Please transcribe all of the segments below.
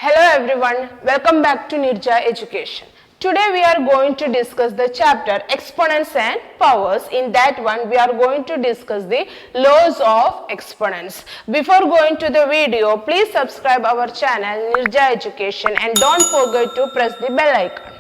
Hello everyone, welcome back to Nirja Education. Today we are going to discuss the chapter Exponents and Powers. In that one we are going to discuss the laws of exponents. Before going to the video, please subscribe our channel Nirja Education and don't forget to press the bell icon.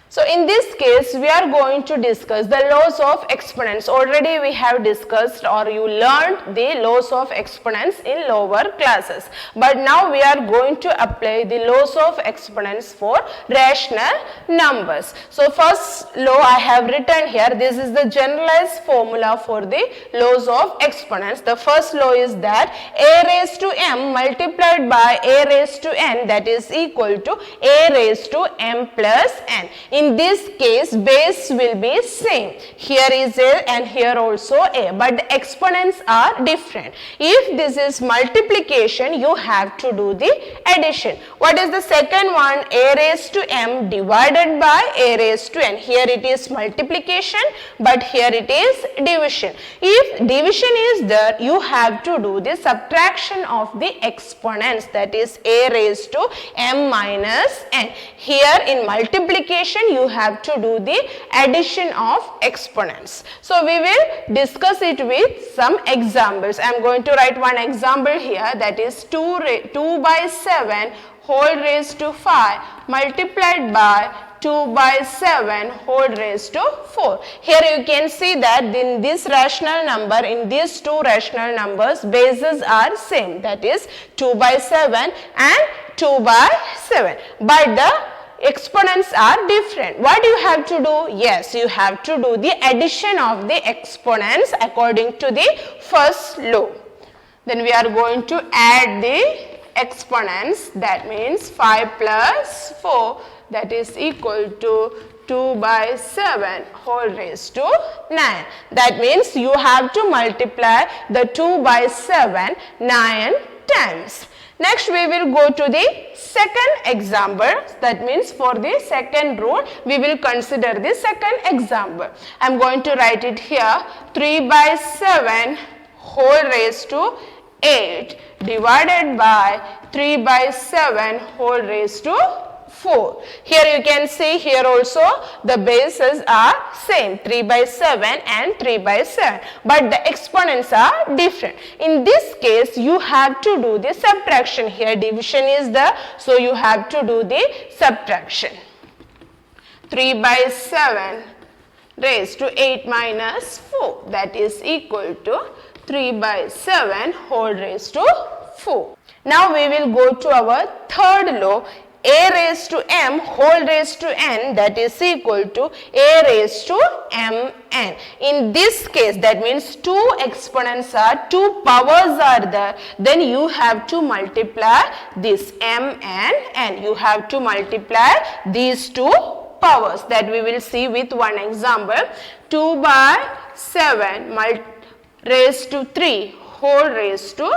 So in this case, we are going to discuss the laws of exponents. Already we have discussed or you learned the laws of exponents in lower classes. But now we are going to apply the laws of exponents for rational numbers. So first law I have written here, this is the generalized formula for the laws of exponents. The first law is that a raised to m multiplied by a raised to n, that is equal to a raised to m plus n. In this case, base will be same. Here is a and here also a, but the exponents are different. If this is multiplication, you have to do the addition. What is the second one? A raised to m divided by a raised to n. Here it is multiplication, but here it is division. If division is there, you have to do the subtraction of the exponents, that is a raised to m minus n. Here in multiplication, you have to do the addition of exponents. So we will discuss it with some examples. I am going to write one example here, that is 2 by 7 whole raised to 5 multiplied by 2 by 7 whole raised to 4. Here you can see that in this rational number, in these two rational numbers, bases are same, that is 2 by 7 and 2 by 7. But the exponents are different. What you have to do? Yes, you have to do the addition of the exponents according to the first law. Then we are going to add the exponents, that means 5 plus 4, that is equal to 2 by 7 whole raised to 9. That means you have to multiply the 2 by 7 9 times. Next we will go to the second example, that means for the second rule we will consider the second example. I am going to write it here, 3 by 7 whole raised to 8 divided by 3 by 7 whole raised to 4. Here you can see, here also the bases are same, 3 by 7 and 3 by 7, but the exponents are different. In this case, you have to do the subtraction. Here division is there, so you have to do the subtraction. 3 by 7 raised to 8 minus 4, that is equal to 3 by 7 whole raised to 4. Now we will go to our third law, a raised to m whole raised to n, that is equal to a raised to mn. In this case, that means two exponents are, two powers are there, then you have to multiply this m and n. You have to multiply these two powers, that we will see with one example. 2 by 7 raised to 3 whole raised to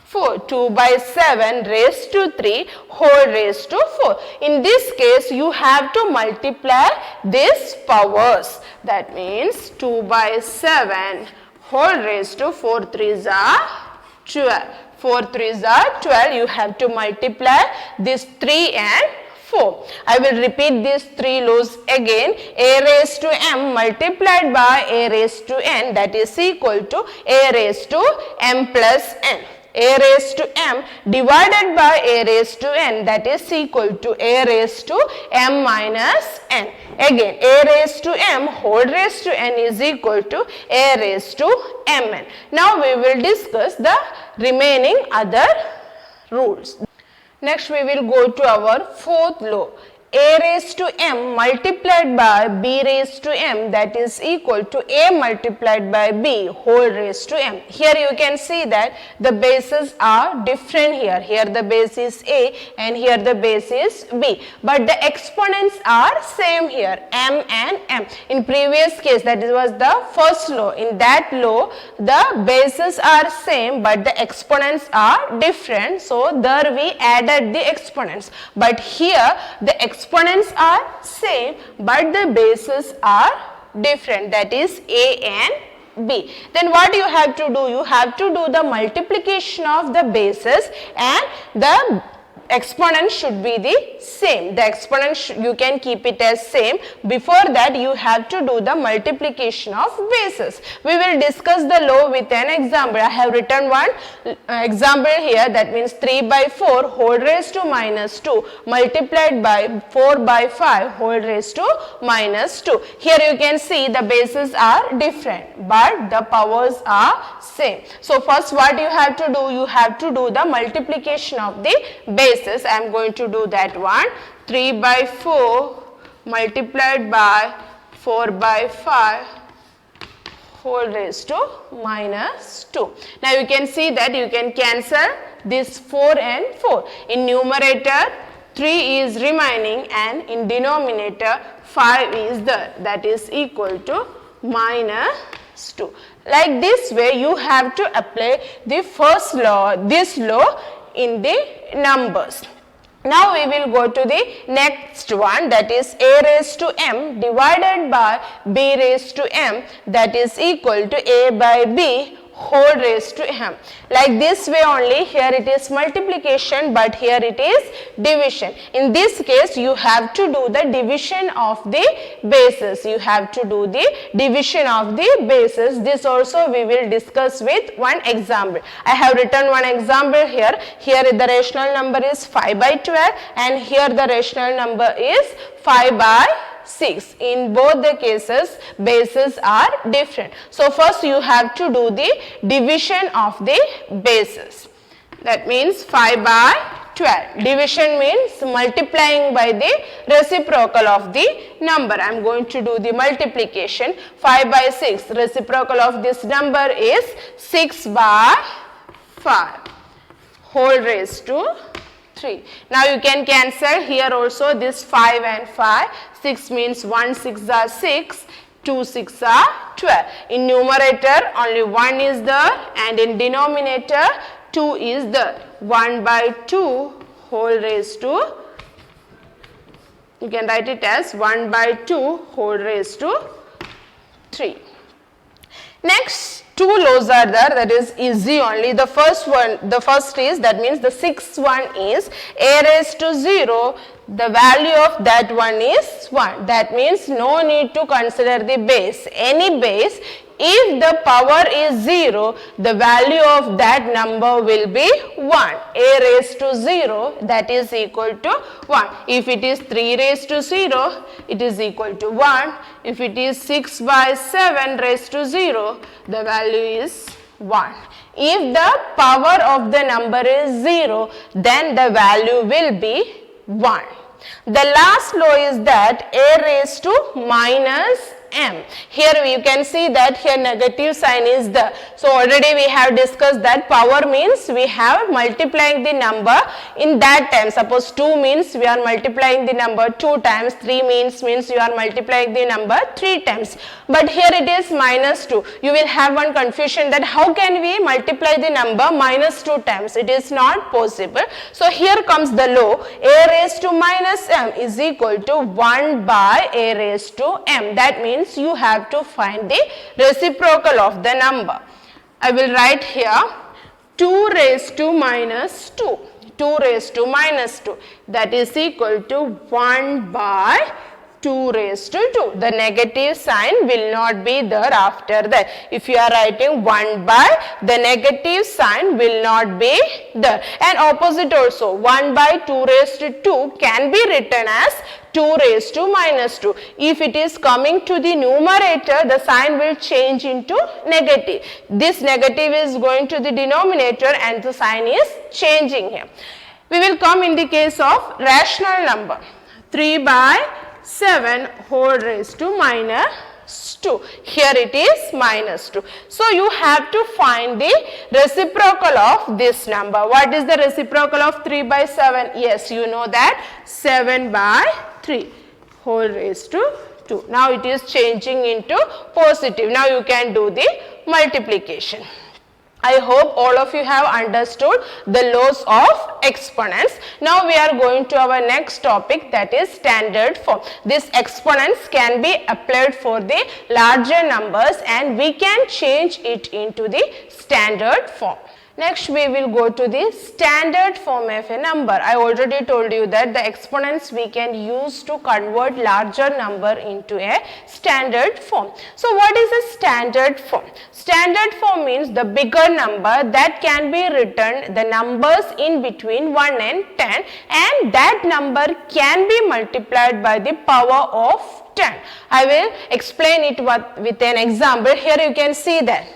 4. 2 by 7 raised to 3 whole raised to 4. In this case, you have to multiply these powers. That means 2 by 7 whole raised to 4 3s are 12. 4 3s are 12. You have to multiply this 3 and 4. I will repeat these three laws again. A raised to m multiplied by a raised to n, that is equal to a raised to m plus n. A raised to m divided by a raised to n, that is equal to a raised to m minus n. Again, a raised to m whole raised to n is equal to a raised to mn. Now we will discuss the remaining other rules. Next we will go to our fourth law. A raised to m multiplied by b raised to m, that is equal to a multiplied by b whole raised to m. Here you can see that the bases are different here. Here the base is a and here the base is b. But the exponents are same here, m and m. In previous case, that was the first law. In that law, the bases are same but the exponents are different. So there we added the exponents. But here the exponents are same but the bases are different, that is a and b. Then what you have to do? You have to do the multiplication of the bases and the exponent should be the same. The exponent you can keep it as same. Before that you have to do the multiplication of bases. We will discuss the law with an example. I have written one example here, that means 3 by 4 whole raised to minus 2 multiplied by 4 by 5 whole raised to minus 2. Here you can see the bases are different but the powers are same. So first what you have to do, you have to do the multiplication of the bases. I am going to do that one. 3 by 4 multiplied by 4 by 5 whole raised to minus 2. Now you can see that you can cancel this 4 and 4. In numerator 3 is remaining and in denominator 5 is there, that is equal to minus 2. Like this way you have to apply the first law, this law in the numbers. Now we will go to the next one, that is a raised to m divided by b raised to m, that is equal to a by b whole raised to m. Like this way only, here it is multiplication but here it is division. In this case you have to do the division of the bases. You have to do the division of the bases. This also we will discuss with one example. I have written one example here. Here the rational number is 5 by 12 and here the rational number is 5 by 6. In both the cases bases are different. So first you have to do the division of the bases. That means 5 by 12. Division means multiplying by the reciprocal of the number. I am going to do the multiplication. 5 by 6. Reciprocal of this number is 6 by 5 whole raised to 3. Now you can cancel here also this 5 and 5. 6 means 1 6 are 6, 2 6 are 12. In numerator only 1 is there and in denominator 2 is there. 1 by 2 whole raised to, you can write it as 1 by 2 whole raised to 3. Next, two laws are there, that is easy only. The first is, that means the sixth one is a raised to 0, the value of that one is 1. That means no need to consider the base, any base. If the power is 0, the value of that number will be 1. A raised to 0, that is equal to 1. If it is 3 raised to 0, it is equal to 1. If it is 6 by 7 raised to 0, the value is 1. If the power of the number is 0, then the value will be 1. The last law is that a raised to minus m. Here you can see that here negative sign is there. So already we have discussed that power means we have multiplying the number in that time. Suppose 2 means we are multiplying the number 2 times, 3 means you are multiplying the number 3 times. But here it is minus 2. You will have one confusion that how can we multiply the number minus 2 times? It is not possible. So here comes the law, a raised to minus m is equal to 1 by a raised to m. That means you have to find the reciprocal of the number. I will write here 2 raised to minus 2. 2 raised to minus 2, that is equal to 1 by 2 raised to 2. The negative sign will not be there after that. If you are writing 1 by, the negative sign will not be there. And opposite also, 1 by 2 raised to 2 can be written as 2 raised to minus 2. If it is coming to the numerator, the sign will change into negative. This negative is going to the denominator and the sign is changing here. We will come in the case of rational number. 3 by 7 whole raised to minus 2. Here it is minus 2. So you have to find the reciprocal of this number. What is the reciprocal of 3 by 7? Yes, you know that 7 by 3 whole raised to 2. Now it is changing into positive. Now you can do the multiplication. I hope all of you have understood the laws of exponents. Now we are going to our next topic, that is standard form. These exponents can be applied for the larger numbers and we can change it into the standard form. Next we will go to the standard form of a number. I already told you that the exponents we can use to convert larger number into a standard form. So what is a standard form? Standard form means the bigger number that can be written, the numbers in between 1 and 10, and that number can be multiplied by the power of 10. I will explain it with an example. Here you can see that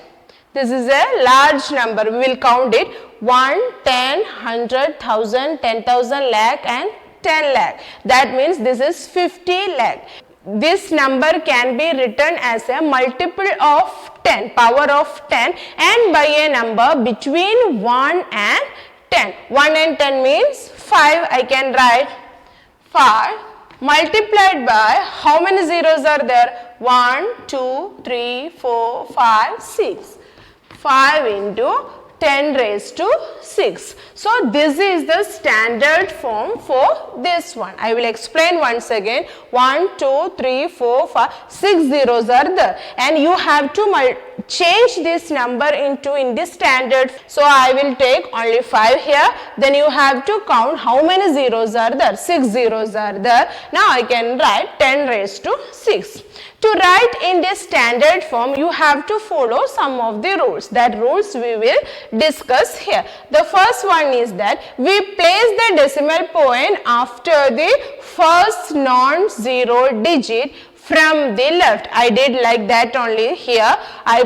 this is a large number. We will count it 1, 10, 100, 1000, 10,000, lakh and 10 lakh. That means this is 50 lakh. This number can be written as a multiple of 10, power of 10, and by a number between 1 and 10. 1 and 10 means 5. I can write 5 multiplied by how many zeros are there? 1, 2, 3, 4, 5, 6. 5 into 10 raised to 6. So this is the standard form for this one. I will explain once again. 1, 2, 3, 4, 5, 6 zeros are there, and you have to change this number into in the standard. So I will take only 5 here. Then you have to count how many zeros are there. 6 zeros are there. Now I can write 10 raised to 6. To write in this standard form, you have to follow some of the rules. That rules we will discuss here. The first one is that we place the decimal point after the first non-zero digit from the left. I did like that only here. I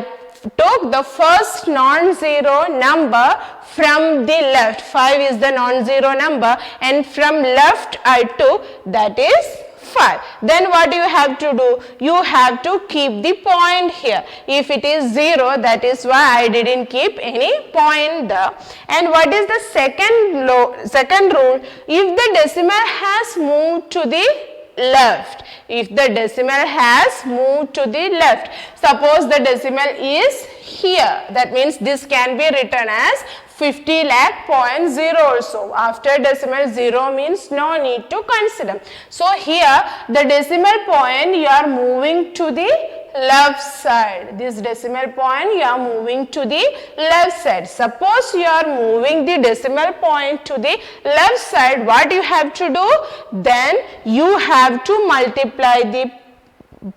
took the first non-zero number from the left. 5 is the non-zero number, and from left I took, that is 5. Then what you have to do? You have to keep the point here. If it is 0, that is why I didn't keep any point there. And what is the second rule? If the decimal has moved to the left, if the decimal has moved to the left, suppose the decimal is here, that means this can be written as 50 lakh point 0 also. After decimal 0 means no need to consider. So here the decimal point you are moving to the left side. This decimal point you are moving to the left side. Suppose you are moving the decimal point to the left side, what you have to do? Then you have to multiply the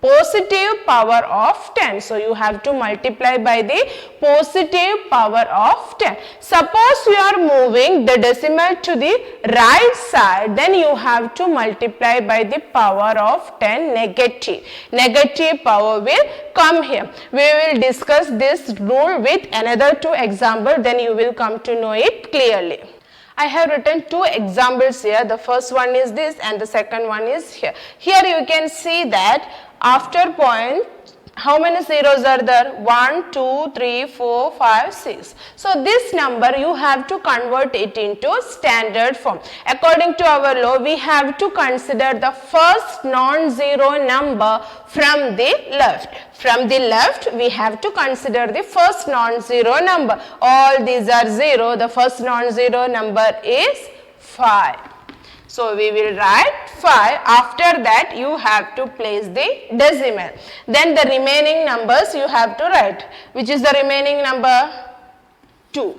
positive power of 10. So you have to multiply by the positive power of 10. Suppose you are moving the decimal to the right side, then you have to multiply by the power of 10 negative. Negative power will come here. We will discuss this rule with another 2 examples, then you will come to know it clearly. I have written 2 examples here. The first one is this and the second one is here. Here you can see that after point, how many zeros are there? 1, 2, 3, 4, 5, 6. So this number you have to convert it into standard form. According to our law, we have to consider the first non-zero number from the left. From the left, we have to consider the first non-zero number. All these are 0. The first non-zero number is 5. So we will write 5. After that you have to place the decimal. Then the remaining numbers you have to write. Which is the remaining number? 2.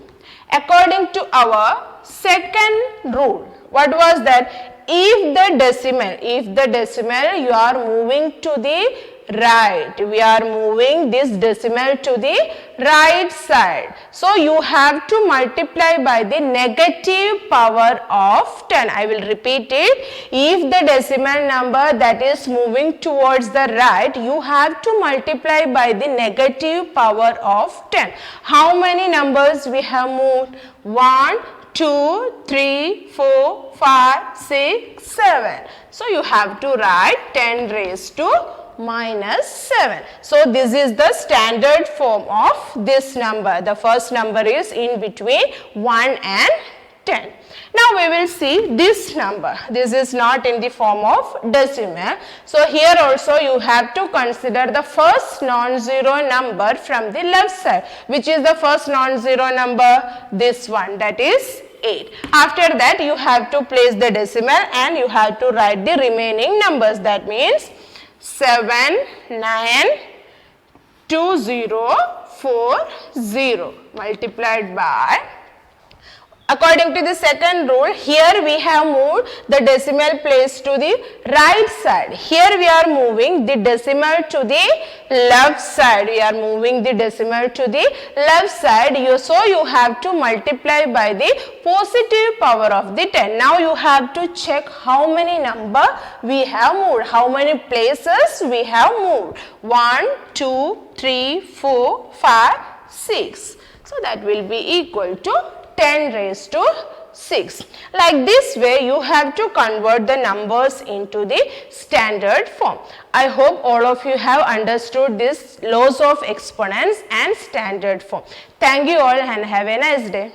According to our second rule, what was that? If the decimal you are moving to the right, we are moving this decimal to the right side. So you have to multiply by the negative power of 10. I will repeat it. If the decimal number that is moving towards the right, you have to multiply by the negative power of 10. How many numbers we have moved? 1, 2, 3, 4, 5, 6, 7. So you have to write 10 raised to minus 7. So this is the standard form of this number. The first number is in between 1 and 10. Now we will see this number. This is not in the form of decimal. So here also you have to consider the first non-zero number from the left side. Which is the first non-zero number? This one, that is 8. After that you have to place the decimal and you have to write the remaining numbers. That means 7, 9, 2, 0, 40 multiplied by, according to the second rule, here we have moved the decimal place to the right side. Here we are moving the decimal to the left side. We are moving the decimal to the left side. So you have to multiply by the positive power of the 10. Now you have to check how many number we have moved, how many places we have moved. 1, 2, 3, 4, 5, 6. So that will be equal to 10 raised to 6. Like this way you have to convert the numbers into the standard form. I hope all of you have understood this laws of exponents and standard form. Thank you all and have a nice day.